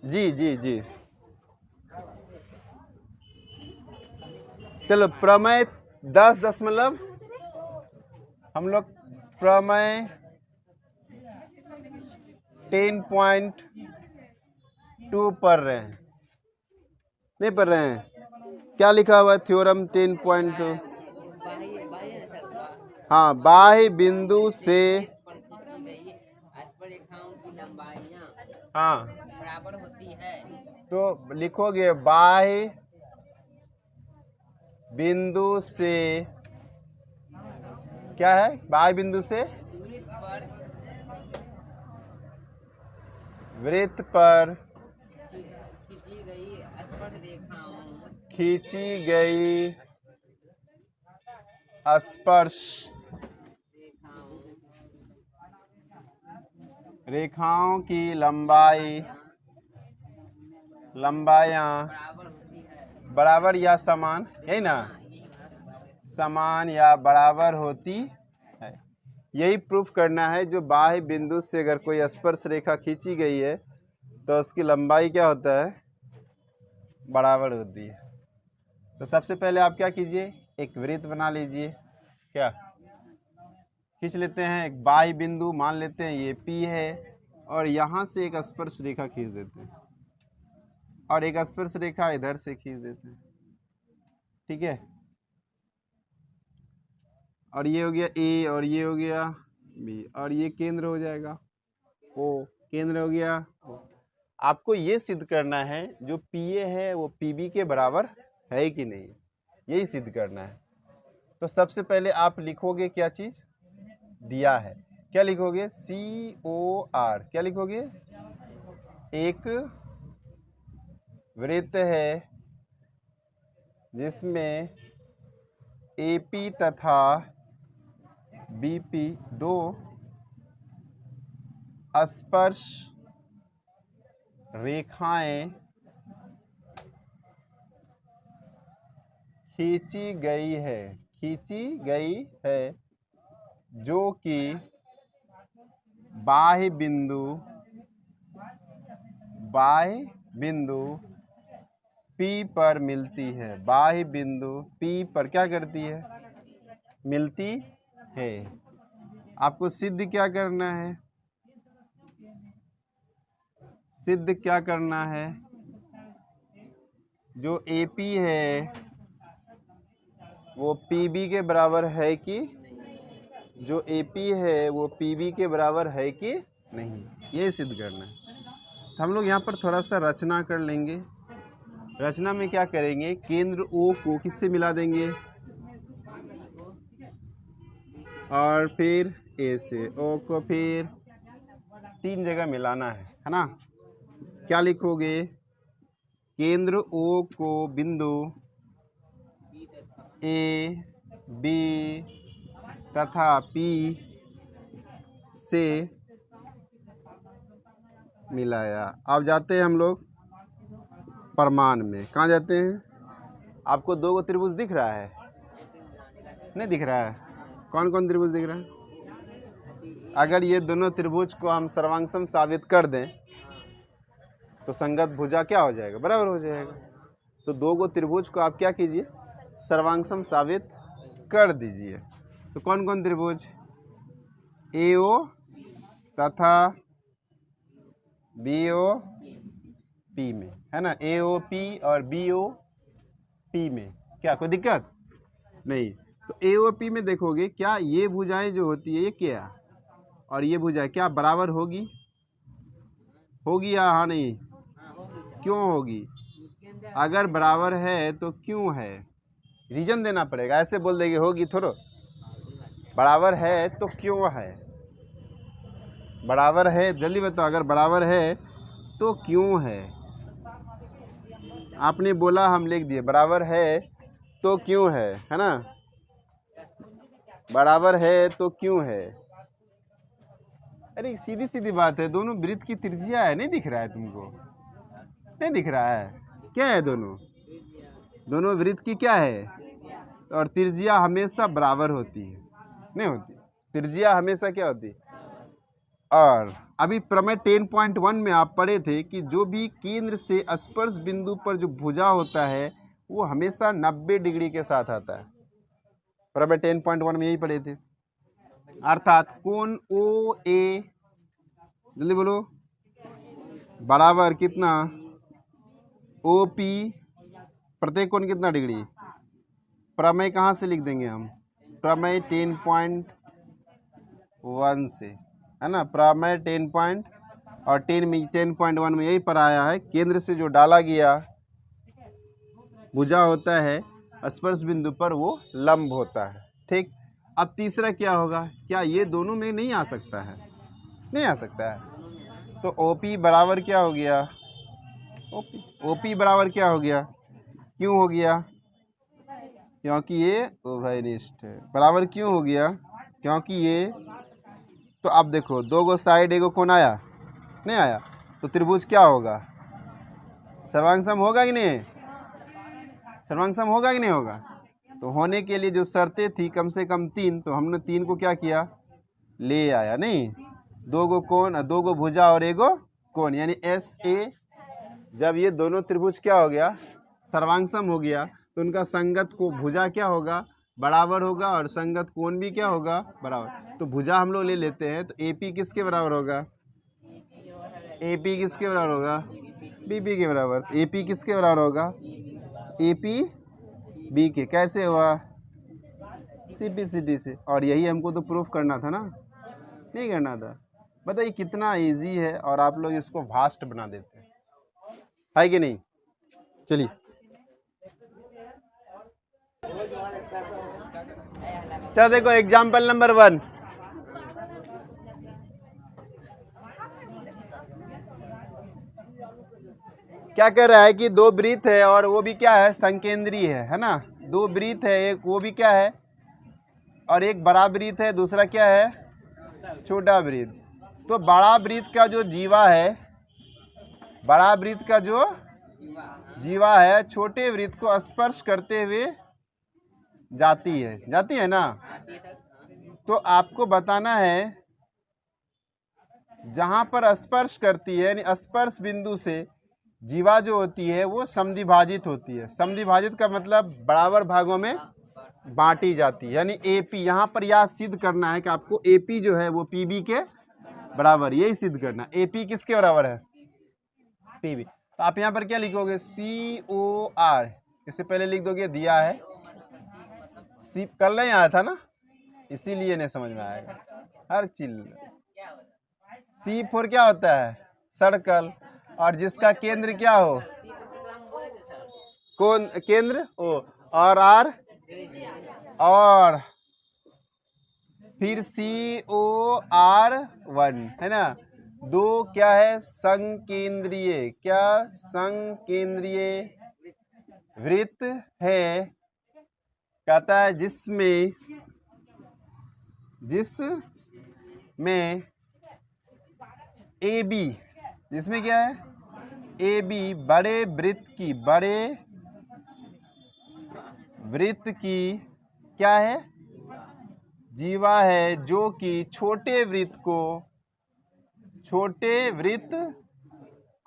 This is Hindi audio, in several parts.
जी जी जी। चलो प्रमेय 10 दशमलव, हम लोग प्रमेय 10.2 पढ़ रहे हैं, नहीं पढ़ रहे हैं? क्या लिखा हुआ है थ्योरम 10.2? हाँ, बाह्य बिंदु से हाँ बराबर होती है। तो लिखोगे बाह्य बिंदु से, क्या है बाह्य बिंदु से वृत्त पर खींची गई स्पर्श रेखाओं की लंबाइयाँ बराबर या समान, यही ना, समान या बराबर होती है। यही प्रूफ करना है। जो बाह्य बिंदु से अगर कोई स्पर्श रेखा खींची गई है तो उसकी लंबाई क्या होता है, बराबर होती है। तो सबसे पहले आप क्या कीजिए, एक वृत्त बना लीजिए। क्या खींच लेते हैं, एक बाह्य बिंदु मान लेते हैं ये P है, और यहाँ से एक स्पर्श रेखा खींच देते हैं, और एक स्पर्श रेखा इधर से खींच देते हैं। ठीक है, और ये हो गया A, और ये हो गया B, और ये केंद्र हो जाएगा O, केंद्र हो गया O। आपको ये सिद्ध करना है जो PA है वो PB के बराबर है कि नहीं, यही सिद्ध करना है। तो सबसे पहले आप लिखोगे क्या चीज दिया है, क्या लिखोगे, COR, क्या लिखोगे, एक वृत्त है जिसमें AP तथा BP दो स्पर्श रेखाएं खींची गई है जो कि बाह्य बिंदु P पर मिलती है। बाह्य बिंदु P पर क्या करती है, मिलती है। आपको सिद्ध क्या करना है, सिद्ध क्या करना है, जो AP है वो PB के बराबर है कि, जो AP है वो PB के बराबर है कि नहीं, ये सिद्ध करना है। तो हम लोग यहाँ पर थोड़ा सा रचना कर लेंगे। रचना में क्या करेंगे, केंद्र O को किससे मिला देंगे, और फिर A से O को फिर 3 जगह मिलाना है ना। क्या लिखोगे, केंद्र O को बिंदु A, B तथा P से मिलाया। अब जाते हैं हम लोग प्रमाण में। कहाँ जाते हैं, आपको 2 त्रिभुज दिख रहा है, नहीं दिख रहा है, कौन कौन त्रिभुज दिख रहा है? अगर ये दोनों त्रिभुज को हम सर्वांगसम साबित कर दें तो संगत भुजा क्या हो जाएगा, बराबर हो जाएगा। तो 2 त्रिभुज को आप क्या कीजिए, सर्वांगसम साबित कर दीजिए। तो कौन कौन त्रिभुज, AO तथा BOP में, है ना, AOP और BOP में क्या कोई दिक्कत नहीं। तो AOP में देखोगे क्या ये भुजाएं जो होती है ये क्या, और ये भुजाएं क्या बराबर होगी या हाँ नहीं, क्यों होगी, अगर बराबर है तो क्यों है, रीजन देना पड़ेगा, ऐसे बोल देंगे होगी थोड़ा। बराबर है तो क्यों है, बराबर है जल्दी बताओ, अगर बराबर है तो क्यों है। आपने बोला, हम लिख दिए, बराबर है तो क्यों है ना, बराबर है तो क्यों है। अरे सीधी सीधी बात है, दोनों वृत्त की त्रिज्या है, नहीं दिख रहा है तुमको, नहीं दिख रहा है, क्या है, दोनों वृत्त की क्या है, और त्रिज्या हमेशा बराबर होती है, नहीं होती, त्रिज्या हमेशा क्या होती है, और अभी प्रमेय 10.1 में आप पढ़े थे कि जो भी केंद्र से स्पर्श बिंदु पर जो भुजा होता है वो हमेशा 90 डिग्री के साथ आता है। प्रमेय 10.1 में यही पढ़े थे। अर्थात कोण ओ ए, जल्दी बोलो, बराबर कितना, ओ पी, प्रत्येक कोण कितना डिग्री। प्रमेय कहाँ से लिख देंगे हम, प्रमेय 10.1 से, है ना। प्रमेय 10.1 में यही पढ़ाया है, केंद्र से जो डाला गया भुजा होता है स्पर्श बिंदु पर वो लंब होता है। ठीक, अब तीसरा क्या होगा, क्या ये दोनों में नहीं आ सकता है, नहीं आ सकता है। तो OP बराबर क्या हो गया, OP बराबर क्या हो गया, क्यों हो गया, क्योंकि ये उभयनिष्ठ है। बराबर क्यों हो गया, क्योंकि ये, तो अब देखो दो गो साइड एगो कोण आया, नहीं आया, तो त्रिभुज क्या होगा, सर्वांगसम होगा कि नहीं, सर्वांगसम होगा कि नहीं होगा। तो होने के लिए जो शर्तें थी कम से कम 3, तो हमने 3 को क्या किया, ले आया। नहीं, दो गो कोण, दो गो भुजा और एगो कोण, यानी SA। जब ये दोनों त्रिभुज क्या हो गया, सर्वांगसम हो गया, तो उनका संगत को भुजा क्या होगा, बराबर होगा, और संगत कोण भी क्या होगा, बराबर। तो भुजा हम लोग ले लेते हैं, तो AP किसके बराबर होगा, AP किसके बराबर होगा, BP के बराबर। AP किसके बराबर होगा, AP B के। कैसे हुआ, CP/CD से। और यही हमको तो प्रूफ करना था ना, नहीं करना था। बताइए कितना इजी है, और आप लोग इसको वास्ट बना देते हैं, है कि नहीं। चलिए, चलो देखो एग्जाम्पल नंबर 1। क्या कह रहा है कि दो वृत्त है और वो भी क्या है, संकेंद्रीय है ना। दो वृत्त है, एक वो भी क्या है, और एक बड़ा वृत्त है, दूसरा क्या है, छोटा वृत्त। तो बड़ा वृत्त का जो जीवा है, बड़ा वृत्त का जो जीवा है छोटे वृत्त को स्पर्श करते हुए जाती है ना। तो आपको बताना है जहां पर स्पर्श करती है, यानी स्पर्श बिंदु से जीवा जो होती है वो समद्विभाजित होती है। समद्विभाजित का मतलब बराबर भागों में बांटी जाती है, यानी AP। यहाँ पर यह सिद्ध करना है कि आपको AP जो है वो PB के बराबर, यही सिद्ध करना। AP किसके बराबर है, PB। तो आप यहाँ पर क्या लिखोगे, COR, इससे पहले लिख दोगे दिया है, सी कल नहीं आया था ना, इसीलिए नहीं समझ में आएगा हर चीज। C4 क्या होता है, सर्कल, और जिसका केंद्र क्या हो, कौन केंद्र ओ, और R, और फिर COR1, है ना। दो क्या है, संकेंद्रीय, क्या संकेंद्रीय वृत्त है, कहता है जिसमें AB, जिसमें क्या है, AB बड़े वृत्त की क्या है, जीवा है, जो कि छोटे वृत्त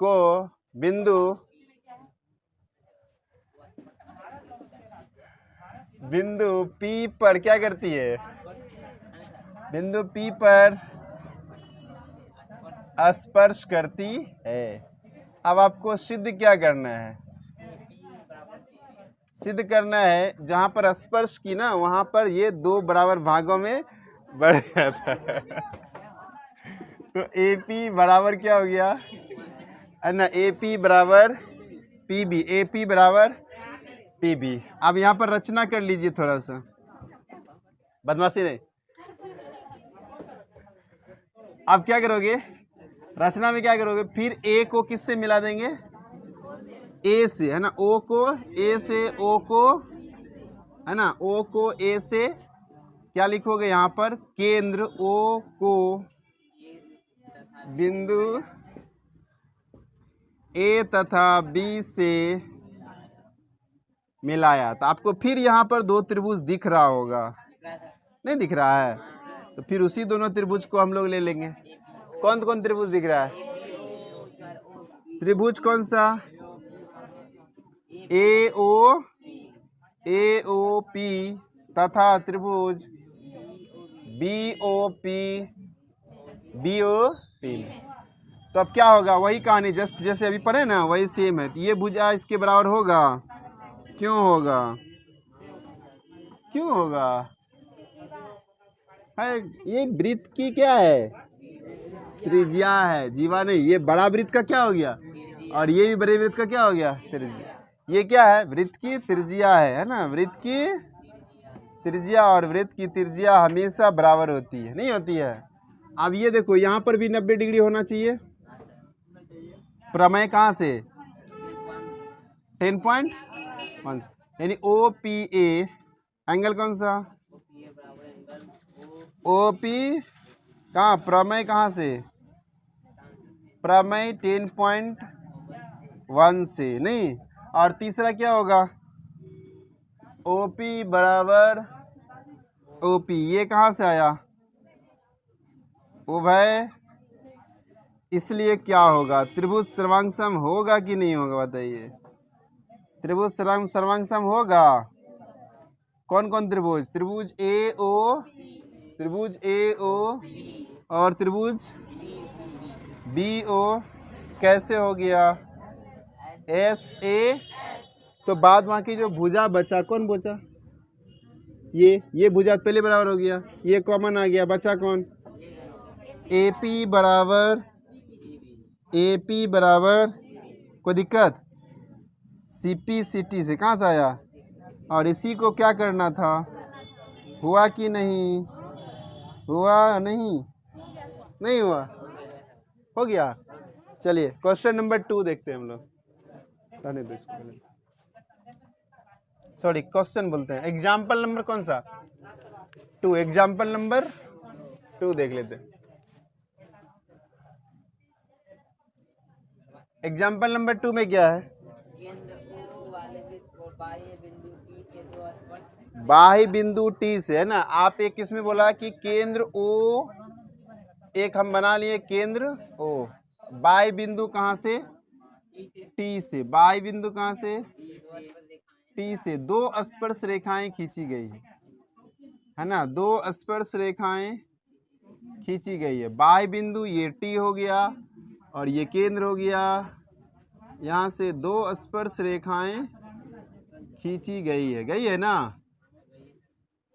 को बिंदु P पर क्या करती है, बिंदु P पर स्पर्श करती है। अब आपको सिद्ध क्या करना है, सिद्ध करना है जहां पर स्पर्श की ना, वहां पर ये दो बराबर भागों में बढ़ जाता है। तो AP बराबर क्या हो गया, है ना, AP बराबर PB, AP बराबर PB। अब यहाँ पर रचना कर लीजिए, थोड़ा सा बदमाशी नहीं। अब क्या करोगे, रचना में क्या करोगे, फिर A को किससे मिला देंगे, A से, है ना। O को A से, O को, है ना, O को A से क्या लिखोगे यहाँ पर, केंद्र O को बिंदु A तथा B से मिलाया। तो आपको फिर यहाँ पर दो त्रिभुज दिख रहा होगा, नहीं दिख रहा है, तो फिर उसी दोनों त्रिभुज को हम लोग ले लेंगे, कौन कौन त्रिभुज दिख रहा है? त्रिभुज कौन सा? ए ओ पी तथा त्रिभुज बी ओ पी। तो अब क्या होगा? वही कहानी जस्ट जैसे अभी पढ़े ना, वही सेम है। ये भुजा इसके बराबर होगा। क्यों होगा? क्यों होगा? है ये वृत्त की क्या है? त्रिज्या है, जीवा नहीं। ये बड़ा वृत्त का क्या हो गया? और ये भी बड़े वृत्त का क्या हो गया? त्रिज्या। ये क्या है? वृत्त की त्रिज्या है ना? वृत्त की त्रिज्या और वृत्त की त्रिज्या हमेशा बराबर होती है, नहीं होती है? अब ये देखो, यहाँ पर भी 90 डिग्री होना चाहिए। प्रमेय कहाँ से? 10.1, यानी ओ पी ए एंगल कौन सा? ओ पी कहाँ? प्रमेय कहाँ से? प्रमेय 10.1 से, नहीं? और तीसरा क्या होगा? OP बराबर OP। ये कहाँ से आया? उभय। इसलिए क्या होगा? त्रिभुज सर्वांगसम होगा कि नहीं होगा? बताइए। त्रिभुज सर्वांगसम होगा। कौन कौन त्रिभुज? त्रिभुज ए ओ और त्रिभुज BO। कैसे हो गया? SA। तो बाद वहाँ की जो भुजा बचा, कौन बचा? ये भुजा पहले बराबर हो गया, ये कॉमन आ गया, बचा कौन? AP बराबर कोई दिक्कत? CP CT से कहाँ से आया? और इसी को क्या करना था? हुआ कि नहीं? हुआ नहीं? नहीं हुआ? हो गया। चलिए क्वेश्चन नंबर 2 देखते हैं हम लोग। रहने दो इसको, सॉरी क्वेश्चन बोलते हैं। एग्जाम्पल नंबर कौन सा? 2। एग्जाम्पल नंबर 2 देख लेते हैं। एग्जाम्पल नंबर 2 में क्या है? बाह्य बिंदु T से, है ना? आप एक किसमें बोला कि केंद्र O, एक हम बना लिए केंद्र O। बाह्य बिंदु कहाँ से? T से। बाह्य बिंदु कहाँ से? T से। 2 स्पर्श रेखाएं खींची गई है ना? 2 स्पर्श रेखाएं खींची गई है। बाह्य बिंदु ये T हो गया और ये केंद्र हो गया। यहाँ से 2 स्पर्श रेखाएं खींची गई है ना?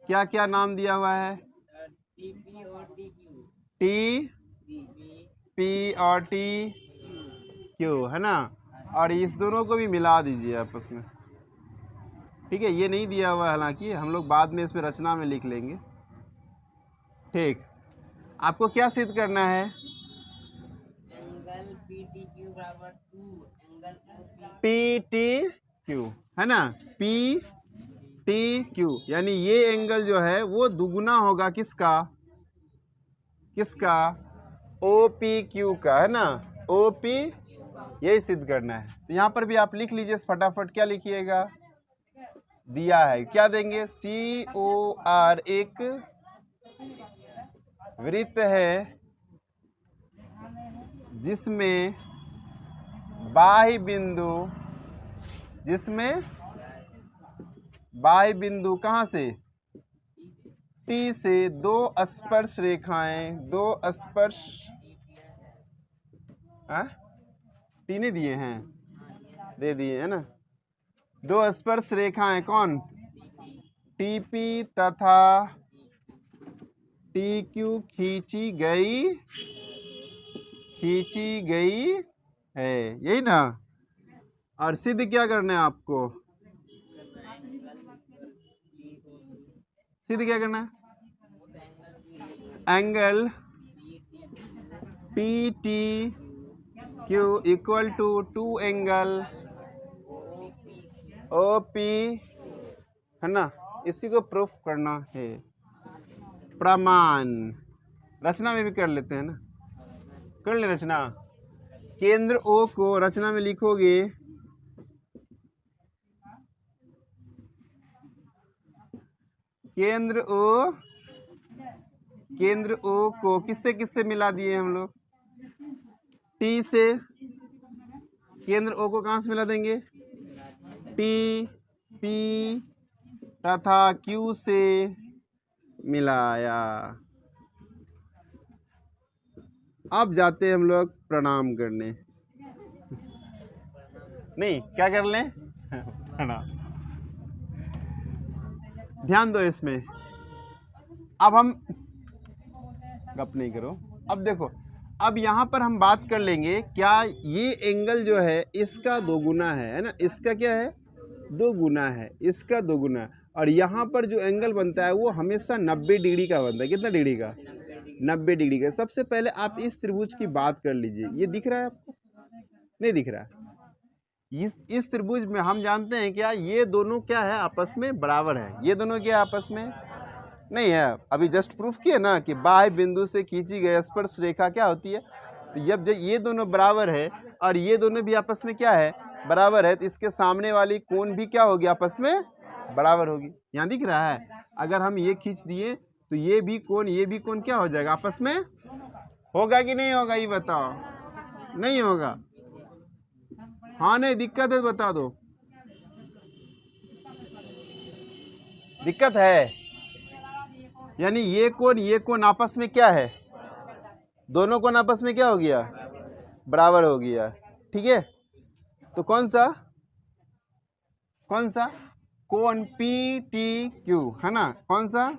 क्या क्या नाम दिया हुआ है? T P और T Q, है ना? और इस दोनों को भी मिला दीजिए आपस में, ठीक है? ये नहीं दिया हुआ, हालांकि हम लोग बाद में इसमें रचना में लिख लेंगे। ठीक, आपको क्या सिद्ध करना है? एंगल PTQ बराबर 2 एंगल PTQ, है ना? PTQ यानी ये एंगल जो है वो दुगुना होगा किसका? किसका? OPQ का, है ना? OP, यही सिद्ध करना है। तो यहाँ पर भी आप लिख लीजिए फटाफट। क्या लिखिएगा? दिया है, क्या देंगे? COR एक वृत्त है जिसमें बाह्य बिंदु कहाँ से? T से 2 स्पर्श रेखाएं, 2 स्पर्श T ने दिए हैं, दे दिए, है ना? 2 स्पर्श रेखाएं कौन? TP तथा TQ खींची गई है, यही ना? और सिद्ध क्या करना है आपको? सिद्ध क्या करना है? Angle PTQ equal to 2 angle OP, है ना? इसी को प्रूफ करना है। प्रमाण रचना में भी कर लेते हैं ना? कर ले रचना। केंद्र O को रचना में लिखोगे केंद्र O को किससे मिला दिए हम लोग? टी से केंद्र ओ को कहाँ से मिला देंगे? टी पी तथा क्यू से मिलाया। अब जाते हैं हम लोग प्रणाम करने। नहीं, क्या कर लें? प्रणाम। ध्यान दो इसमें। अब हम गप नहीं करो। अब देखो, अब यहाँ पर हम बात कर लेंगे, क्या ये एंगल जो है इसका दोगुना है ना? इसका क्या है? दो गुना है, इसका दो गुना। और यहाँ पर जो एंगल बनता है वो हमेशा 90 डिग्री का बनता है। कितना डिग्री का? 90 डिग्री का। सबसे पहले आप इस त्रिभुज की बात कर लीजिए। ये दिख रहा है आपको? नहीं दिख रहा है? इस त्रिभुज में हम जानते हैं क्या, ये दोनों क्या है? आपस में बराबर है। ये दोनों क्या आपस में नहीं है? अभी जस्ट प्रूफ किए ना कि बाह्य बिंदु से खींची गई स्पर्श रेखा क्या होती है? तो जब ये दोनों बराबर है और ये दोनों भी आपस में क्या है? बराबर है, तो इसके सामने वाली कोण भी क्या होगी? आपस में बराबर होगी। यहाँ दिख रहा है? अगर हम ये खींच दिए तो ये भी कोण क्या हो जाएगा? आपस में होगा कि नहीं होगा? ये बताओ। नहीं होगा? हाँ नहीं, दिक्कत है तो बता दो। दिक्कत है? यानी ये कोण आपस में क्या है? दोनों कोण आपस में क्या हो गया? बराबर हो गया। ठीक है, तो कौन सा कोण पी टी क्यू है ना? कौन सा?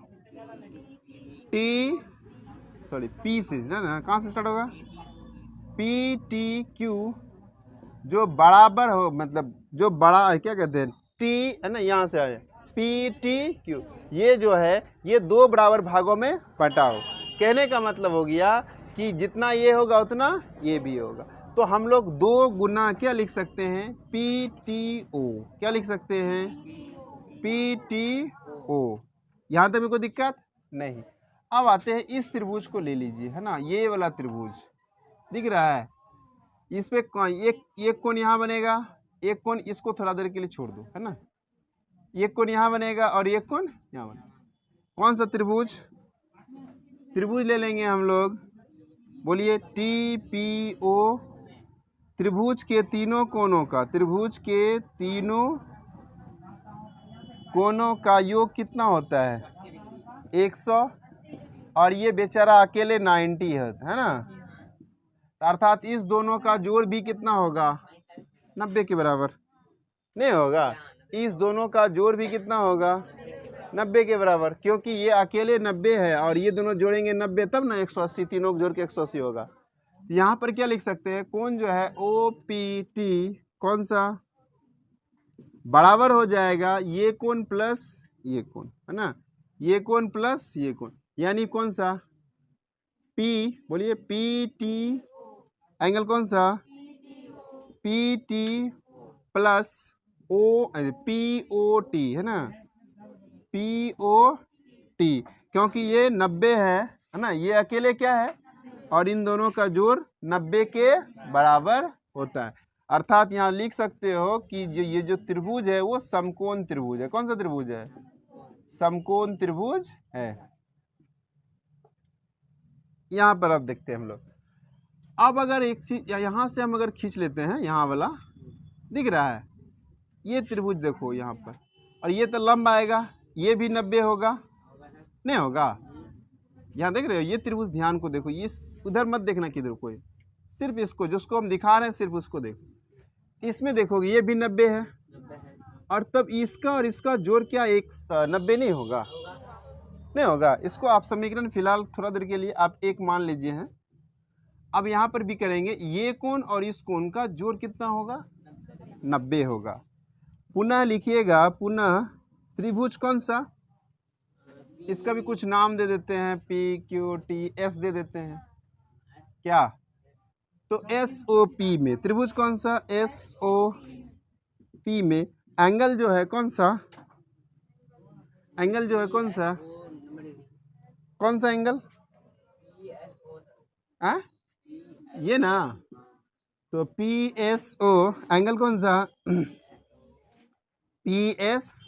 पी से ना, कहाँ से स्टार्ट होगा? पी टी क्यू जो बराबर हो, मतलब जो बड़ा है, क्या कहते हैं? टी है ना, यहाँ से आ जाए पी टी क्यू। ये जो है ये दो बराबर भागों में बटा हो। कहने का मतलब हो गया कि जितना ये होगा उतना ये भी होगा। तो हम लोग दो गुना क्या लिख सकते हैं? P T O. क्या लिख सकते हैं? P T O. यहाँ तक भी कोई दिक्कत नहीं। अब आते हैं इस त्रिभुज को ले लीजिए, है ना? ये वाला त्रिभुज दिख रहा है? इस पे एक कोण यहाँ बनेगा, एक कोण इसको थोड़ा देर के लिए छोड़ दो, है ना? एक कोण यहाँ बनेगा और एक कोण यहाँ बनेगा। कौन सा त्रिभुज ले लेंगे हम लोग? बोलिए। T P O. त्रिभुज के तीनों कोनों का योग कितना होता है? 100। और ये बेचारा अकेले 90 है ना? अर्थात इस दोनों का जोड़ भी कितना होगा? 90 के बराबर नहीं होगा? इस दोनों का जोड़ भी कितना होगा? 90 के बराबर, क्योंकि ये अकेले 90 है और ये दोनों जोड़ेंगे 90 तब ना 180, तीनों को जोड़ के 180 होगा। यहाँ पर क्या लिख सकते हैं? कोण जो है ओ पी टी कौन सा बराबर हो जाएगा? ये कोण प्लस ये कोण, है ना? ये कोण प्लस ये कोण, यानी कौन सा? पी। बोलिए। पी टी एंगल कौन सा? P T plus O P O T, है ना? पी ओ टी, क्योंकि ये 90 है ना? ये अकेले क्या है? और इन दोनों का जोड़ 90 के बराबर होता है। अर्थात यहाँ लिख सकते हो कि ये जो त्रिभुज है वो समकोण त्रिभुज है। कौन सा त्रिभुज है? समकोण त्रिभुज है। यहाँ पर अब देखते हैं हम लोग। अब अगर एक चीज यहाँ से हम अगर खींच लेते हैं, यहाँ वाला दिख रहा है? ये त्रिभुज देखो यहाँ पर, और ये तो लंब आएगा, ये भी 90 होगा, नहीं होगा? यहाँ देख रहे हो? ये त्रिभुज ध्यान को देखो, ये उधर मत देखना किधर कोई, सिर्फ इसको, जिसको हम दिखा रहे हैं सिर्फ उसको देखो। इसमें देखोगे ये भी 90 है, और तब इसका और इसका जोड़ क्या 90 नहीं होगा? नहीं होगा। इसको आप समीकरण फिलहाल थोड़ा देर के लिए आप एक मान लीजिए हैं। अब यहाँ पर भी करेंगे, ये कोण और इस कोण का जोड़ कितना होगा? 90 होगा। पुनः लिखिएगा, पुनः त्रिभुज कौन सा? इसका भी कुछ नाम दे देते हैं, पी क्यू टी एस दे देते हैं क्या? तो एस ओ पी में त्रिभुज कौन सा? एस ओ पी में एंगल जो है कौन सा? एंगल जो है कौन सा? कौन सा एंगल? ये ना? तो पी एस ओ एंगल कौन सा? पी एस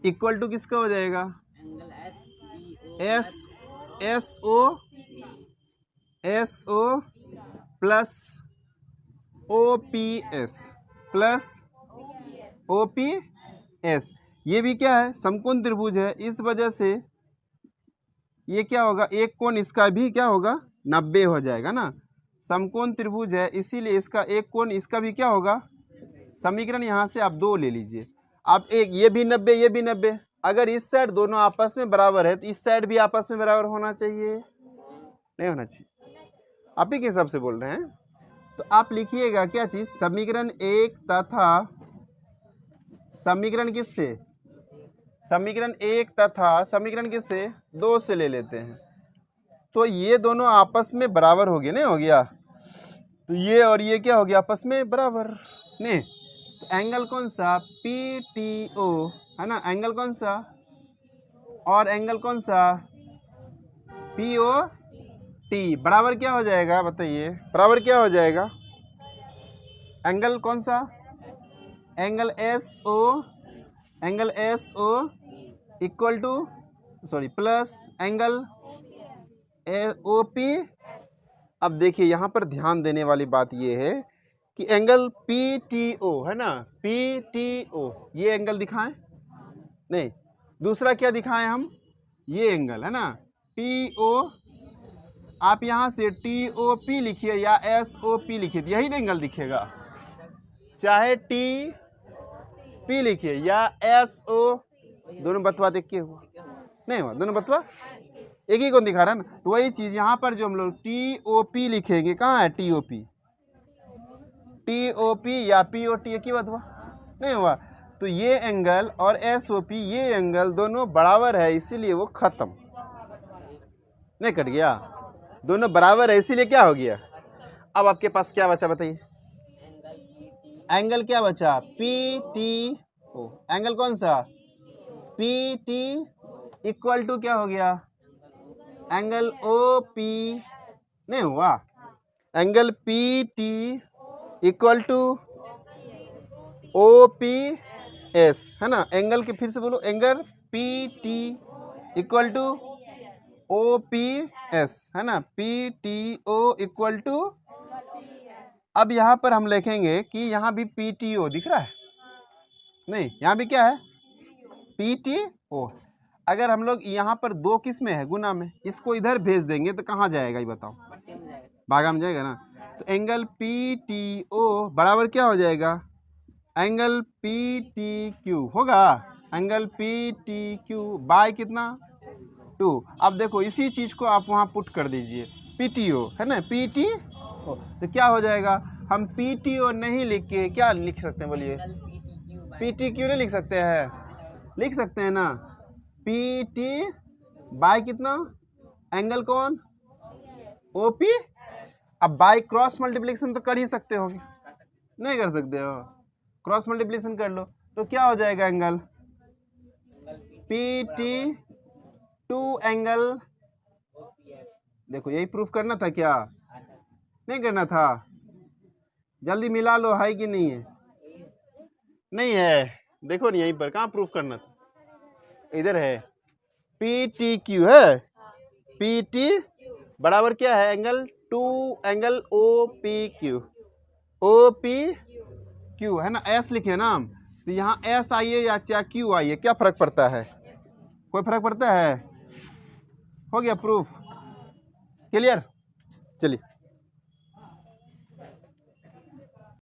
इक्वल टू किसका हो जाएगा? S O plus OPS plus OPS। ये भी क्या है, समकोण त्रिभुज है, इस वजह से ये क्या होगा, एक कोण इसका भी क्या होगा 90 हो जाएगा ना। समकोण त्रिभुज है इसीलिए इसका एक कोण इसका भी क्या होगा। समीकरण यहाँ से आप 2 ले लीजिए, आप एक, ये भी 90 ये भी 90। अगर इस साइड दोनों आपस में बराबर है तो इस साइड भी आपस में बराबर होना चाहिए, नहीं होना चाहिए। आप ही के हिसाब से बोल रहे हैं तो आप लिखिएगा क्या चीज, समीकरण 1 तथा समीकरण किससे, समीकरण 1 तथा समीकरण किससे 2 से ले लेते हैं। तो ये दोनों आपस में बराबर हो गए, नहीं हो गया, तो ये और ये क्या हो गया आपस में बराबर नहीं। तो एंगल कौन सा, PTO है ना, एंगल कौन सा, और एंगल कौन सा POT बराबर क्या हो जाएगा, बताइए बराबर क्या हो जाएगा। एंगल कौन सा, angle SO equal to sorry plus angle OP। अब देखिए यहाँ पर ध्यान देने वाली बात ये है कि एंगल PTO है ना, PTO ये एंगल दिखाएं, नहीं दूसरा क्या दिखाएं हम, ये एंगल है ना PO। आप यहाँ से TOP लिखिए या SOP लिखिए, यही एंगल दिखेगा, चाहे TP लिखिए या SO, दोनों बतवा देख के हुआ नहीं हुआ, दोनों बतवा एक ही कौन दिखा रहा है ना। तो वही चीज यहाँ पर जो हम लोग TOP लिखेंगे, कहाँ है TOP या POT, एक ही बतवा नहीं हुआ। तो ये एंगल और SOP ये एंगल दोनों बराबर है इसीलिए वो खत्म, नहीं कट गया, दोनों बराबर है इसीलिए क्या हो गया। अब आपके पास क्या बचा बताइए, एंगल क्या बचा PTO, एंगल कौन सा PT इक्वल टू क्या हो गया एंगल OP, नहीं हुआ, angle PT equal to OPS है ना। एंगल के फिर से बोलो, angle PT equal to OPS है ना, PTO इक्वल टू। अब यहाँ पर हम लिखेंगे कि यहाँ भी PTO दिख रहा है, नहीं यहाँ भी क्या है PTO। अगर हम लोग यहाँ पर 2 किस में है गुना में, इसको इधर भेज देंगे तो कहाँ जाएगा ये बताओ, भागा में जाएगा ना। तो एंगल PTO बराबर क्या हो जाएगा, एंगल PTQ होगा, एंगल PTQ बाय कितना 2। अब देखो इसी चीज को आप वहाँ पुट कर दीजिए, PTO है ना PTO, तो क्या हो जाएगा, हम PTO नहीं लिख के क्या लिख सकते हैं बोलिए, PTQ नहीं लिख सकते हैं, लिख सकते हैं ना PT बाय कितना एंगल कौन OP। अब बाय क्रॉस मल्टीप्लिकेशन तो कर ही सकते हो, नहीं कर सकते हो, क्रॉस मल्टीप्लिकेशन कर लो तो क्या हो जाएगा एंगल PT2 एंगल। देखो यही प्रूफ करना था क्या, नहीं करना था, जल्दी मिला लो, है कि नहीं है, नहीं है, देखो नहीं यहीं पर कहाँ प्रूफ करना था, इधर है PTQ है, PT बराबर क्या है एंगल 2 एंगल OPQ है ना, S लिखे ना हम, तो यहाँ S आइए या क्या Q आइए क्या फर्क पड़ता है, कोई फर्क पड़ता है। हो गया प्रूफ, क्लियर, चलिए।